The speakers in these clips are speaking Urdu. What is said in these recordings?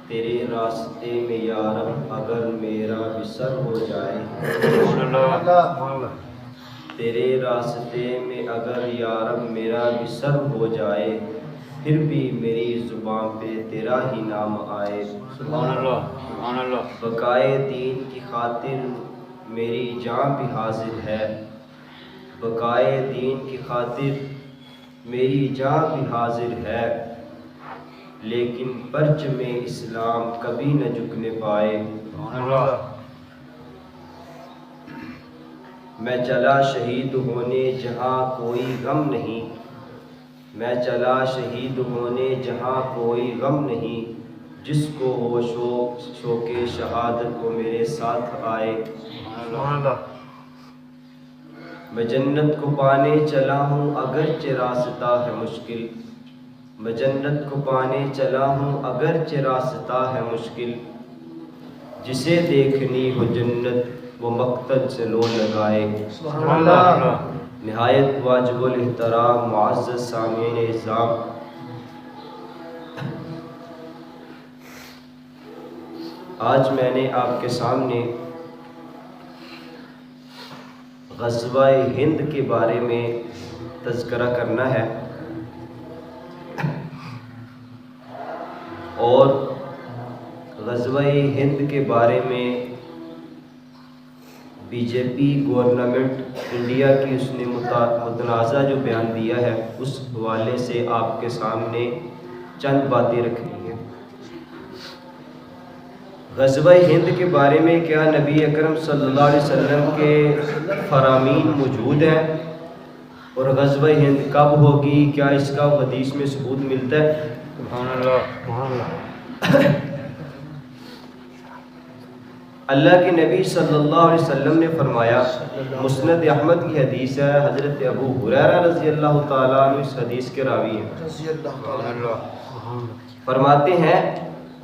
تیرے راستے میں یارب اگر میرا بھی سر ہو جائے، تیرے راستے میں اگر یارب میرا بھی سر ہو جائے، پھر بھی میری زبان پہ تیرا ہی نام آئے۔ سبحان اللہ سبحان اللہ۔ بقائے دین کی خاطر میری جان بھی حاضر ہے، بقائے دین کی خاطر میری جان بھی حاضر ہے، لیکن پرچم اسلام کبھی نہ جھکنے پائے۔ سبحان اللہ۔ میں چلا شہید ہونے جہاں کوئی غم نہیں، میں چلا شہید ہونے جہاں کوئی غم نہیں، جس کو وہ شوق شہادت کو میرے ساتھ آئے۔ سبحان اللہ۔ میں جنت کو پانے چلا ہوں اگرچہ راستہ ہے مشکل، میں جنت کو پانے چلا ہوں اگرچہ راستہ ہے مشکل، جسے دیکھنی ہو جنت وہ مقصد سے لو لگائے۔ سبحان اللہ۔ نہایت واجب الاحترام معزز سامعین اعظام، آج میں نے آپ کے سامنے غزوہ ہند کے بارے میں تذکرہ کرنا ہے، اور غزوہ ہند کے بارے میں B J P government India کی اس نے متنازع جو بیان دیا ہے، اس حوالے سے آپ کے سامنے چند باتیں رکھنی ہیں۔ غزوہ ہند کے بارے میں کیا نبی اکرم صلی اللہ علیہ وسلم کے فرامین موجود ہیں، اور غزوہ ہند کب ہوگی، کیا اس کا حدیث میں ثبوت ملتا ہے؟ سبحان اللہ سبحان اللہ۔ اللہ کے نبی صلی اللہ علیہ وسلم نے فرمایا، مسند احمد کی حدیث ہے، حضرت ابو ہریرہ رضی اللہ تعالیٰ عنہ اس حدیث کے راوی ہیں، سبحان اللہ۔ فرماتے ہیں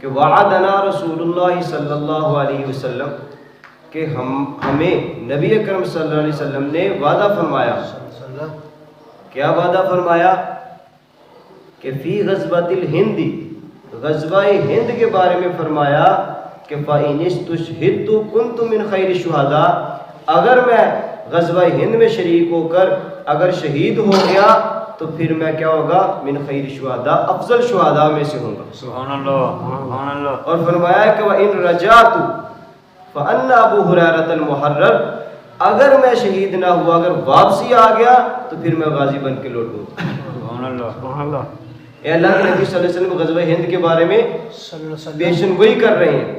کہ وعدنا رسول اللہ صلی اللہ علیہ وسلم، کہ ہمیں نبی اکرم صلی اللہ علیہ وسلم نے وعدہ فرمایا۔ کیا وعدہ فرمایا؟ کہ فی غزوۃ الہند، غزوہ ہند کے بارے میں فرمایا کہ فَإِنِ اسْتُشْهِدْتُ كُنْتُ مِنْ خَيْرِ الشُّهَدَاء، اگر میں غزوہ ہند میں شریک ہو کر اگر شہید ہو گیا تو پھر میں کیا ہوگا؟ من خیر الشہداء، افضل شہداء میں سے ہوں گا۔ سبحان اللہ سبحان اللہ۔ اور فرمایا کہ وَإِنْ رَجَعْتُ فَأَنَّ أَبُو هُرَيْرَةَ الْمُحَرَّرُ، اگر میں شہید نہ ہوا، اگر واپسی آ گیا تو پھر میں غازی بن کے لوٹوں گا۔ سبحان اللہ سبحان اللہ۔ اے اللہ کے نبی صلی اللہ علیہ وسلم غزوہ ہند کے بارے میں پیشن گوئی کر رہے ہیں۔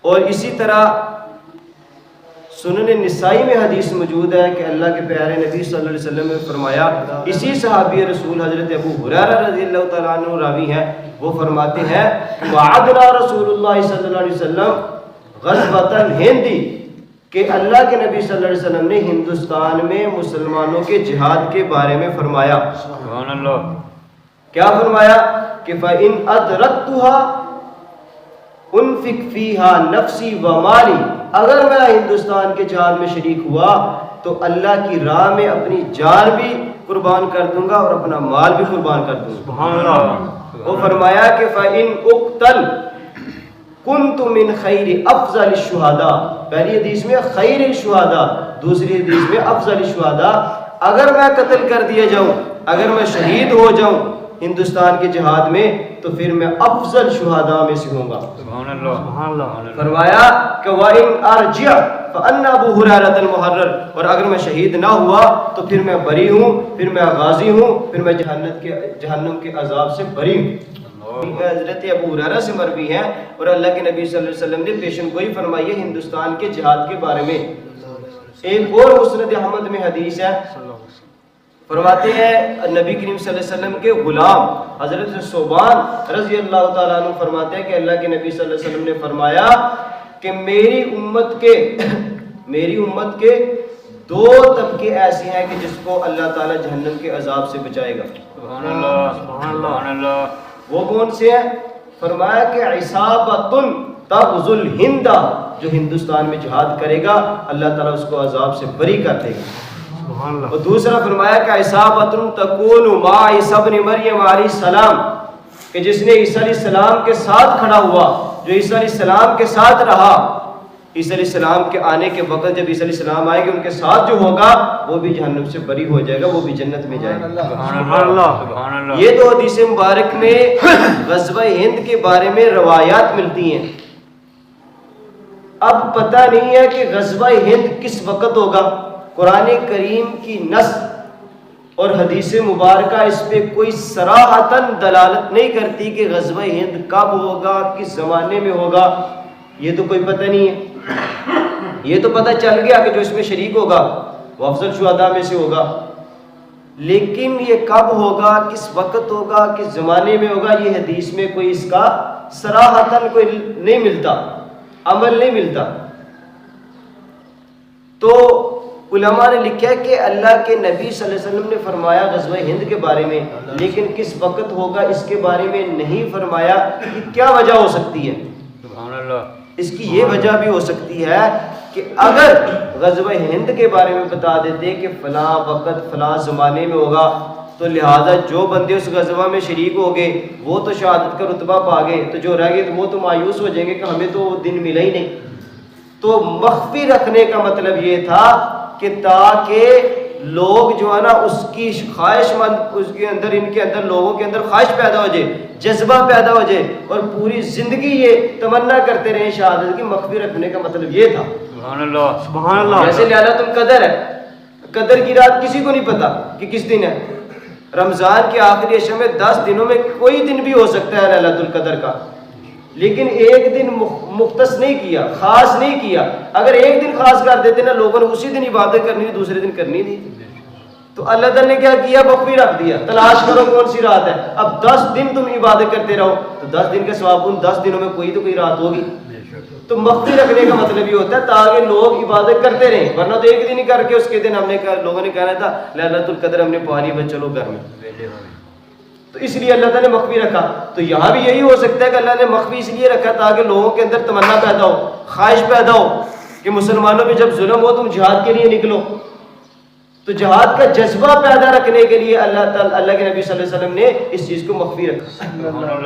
اور اسی طرح سنن نسائی میں حدیث موجود ہے کہ اللہ کے پیارے نبی صلی اللہ علیہ وسلم نے فرمایا، اسی صحابی رسول حضرت ابو ہریرہ رضی اللہ تعالیٰ عنہ راوی ہیں، وہ فرماتے ہیں وعدنا رسول اللہ صلی اللہ علیہ وسلم غزوۃ الہند، کہ اللہ کے نبی صلی اللہ علیہ وسلم نے ہندوستان میں مسلمانوں کے جہاد کے بارے میں فرمایا۔ سبحان اللہ۔ کیا فرمایا؟ کہ فَإِنْ أَدْرَكْتُهَا انفق فیہا نفسی و مالی، اگر میں ہندوستان کے جہاد میں شریک ہوا تو اللہ کی راہ میں اپنی جان بھی قربان کر دوں گا اور اپنا مال بھی قربان کر دوں گا۔ سبحان اللہ۔ وہ فرمایا کہ فَإِنْ أُقْتَلْ كُنْتُ مِنْ خَيْرِ أَفْضَلِ الشُّهَدَاء، پہلی حدیث میں خیر الشہداء، دوسری حدیث میں افضل الشہداء، اگر میں قتل کر دیا جاؤں، اگر میں شہید ہو جاؤں ہندوستان کے جہاد میں تو پھر میں افضل شہداء میں سے ہوں گا۔ سبحان اللہ سبحان اللہ۔ فرمایا کہ وَإِنْ أَرْجِعْ فَأَنَّ أَبُو هُرَيْرَةَ الْمُحَرَّرُ، اور اگر میں شہید نہ ہوا تو پھر میں بری ہوں، پھر میں غازی ہوں، پھر میں جہنم کے عذاب سے بری ہوں۔ حضرت ابو ہریرہ سے مروی ہے، اور اللہ کے نبی صلی اللہ علیہ وسلم نے پیشن گوئی فرمائی ہے ہندوستان کے جہاد کے بارے میں۔ ایک اور مسند احمد میں حدیث ہے، فرماتے ہیں نبی کریم صلی اللہ علیہ وسلم کے غلام حضرت ثوبان رضی اللہ تعالیٰ عنہ فرماتے ہیں کہ اللہ کے نبی صلی اللہ علیہ وسلم نے فرمایا کہ میری امت کے دو طبقے ایسے ہیں کہ جس کو اللہ تعالیٰ جہنم کے عذاب سے بچائے گا۔ سبحان اللہ سبحان اللہ۔ وہ کون سے ہیں؟ فرمایا کہ عصابۃ تغزو الہند، جو ہندوستان میں جہاد کرے گا اللہ تعالیٰ اس کو عذاب سے بری کر دے گا۔ اور دوسرا فرمایا کہ عصابۃ تکون مع عیسی ابن مریم علیہ السلام، کہ جس نے عیسیٰ علیہ السلام کے ساتھ کھڑا ہوا، جو عیسیٰ علیہ السلام کے ساتھ رہا، عیسیٰ علیہ السلام کے آنے کے وقت جب عیسیٰ علیہ السلام آئے گے ان کے ساتھ جو ہوگا وہ بھی جہنم سے بری ہو جائے گا، وہ بھی جنت میں جائے گا۔ سبحان اللہ سبحان اللہ۔ یہ تو حدیث مبارک میں غزوہ ہند کے بارے میں روایات ملتی ہیں۔ اب پتہ نہیں ہے کہ غزوہ ہند کس وقت ہوگا۔ قرآن کریم کی نص اور حدیث مبارکہ اس پہ کوئی صراحتاً دلالت نہیں کرتی کہ غزوہ ہند کب ہوگا، کس زمانے میں ہوگا، یہ تو کوئی پتہ نہیں ہے۔ یہ تو پتہ چل گیا کہ جو اس میں شریک ہوگا وہ افضل شہداء میں سے ہوگا، لیکن یہ کب ہوگا، کس وقت ہوگا، کس زمانے میں ہوگا، یہ حدیث میں کوئی اس کا صراحتاً کوئی نہیں ملتا، عمل نہیں ملتا۔ تو علماء نے لکھا ہے کہ اللہ کے نبی صلی اللہ علیہ وسلم نے فرمایا غزوہ ہند کے بارے میں، لیکن کس وقت ہوگا اس کے بارے میں نہیں فرمایا کہ کیا وجہ ہو سکتی ہے۔ سبحان اللہ۔ اس کی یہ وجہ بھی ہو سکتی ہے کہ اگر غزوہ ہند کے بارے میں بتا دیتے کہ فلاں وقت فلاں زمانے میں ہوگا تو لہٰذا جو بندے اس غزوہ میں شریک ہو گئے وہ تو شہادت کا رتبہ پا گئے، تو جو رہ گئے وہ تو مایوس ہو جائیں گے کہ ہمیں تو وہ دن ملا ہی نہیں۔ تو مخفی رکھنے کا مطلب یہ تھا کہ تاکہ لوگ جو ہے نا اس کی خواہش مند، اس کے اندر، ان کے اندر، لوگوں کے اندر خواہش پیدا ہو جائے، جذبہ پیدا ہو جائے اور پوری زندگی یہ تمنا کرتے رہیں شہادت کی۔ مخفی رکھنے کا مطلب یہ تھا۔ سبحان اللہ سبحان اللہ۔ جیسے لیلۃ القدر ہے، قدر کی رات کسی کو نہیں پتا کہ کس دن ہے۔ رمضان کے آخری عشر میں 10 دنوں میں کوئی دن بھی ہو سکتا ہے لیلۃ القدر کا، لیکن ایک دن مختص نہیں کیا، خاص نہیں کیا۔ اگر ایک دن خاص کر دیتے نا لوگوں نے اسی دن عبادت کرنی تھی، دوسرے دن کرنی نہیں تھی۔ تو اللہ تعالیٰ نے کیا کیا، مخفی رکھ دیا، تلاش کرو کون سی رات ہے۔ اب 10 دن تم عبادت کرتے رہو تو 10 دن کے ثواب، ان 10 دنوں میں کوئی تو کوئی رات ہوگی۔ تو مخفی رکھنے کا مطلب یہ ہوتا ہے تاکہ لوگ عبادت کرتے رہیں، ورنہ تو ایک دن ہی کر کے اس کے دن ہم نے لوگوں نے کہنا تھا لیلۃ القدر ہم نے پا لی، بس چلو گھر میں۔ تو اس لیے اللہ تعالیٰ نے مخفی رکھا۔ تو یہاں بھی یہی ہو سکتا ہے کہ اللہ نے مخفی اس لیے رکھا تاکہ لوگوں کے اندر تمنا پیدا ہو، خواہش پیدا ہو کہ مسلمانوں پہ جب ظلم ہو تم جہاد کے لیے نکلو۔ تو جہاد کا جذبہ پیدا رکھنے کے لیے اللہ کے نبی صلی اللہ علیہ وسلم نے اس چیز کو مخفی رکھا۔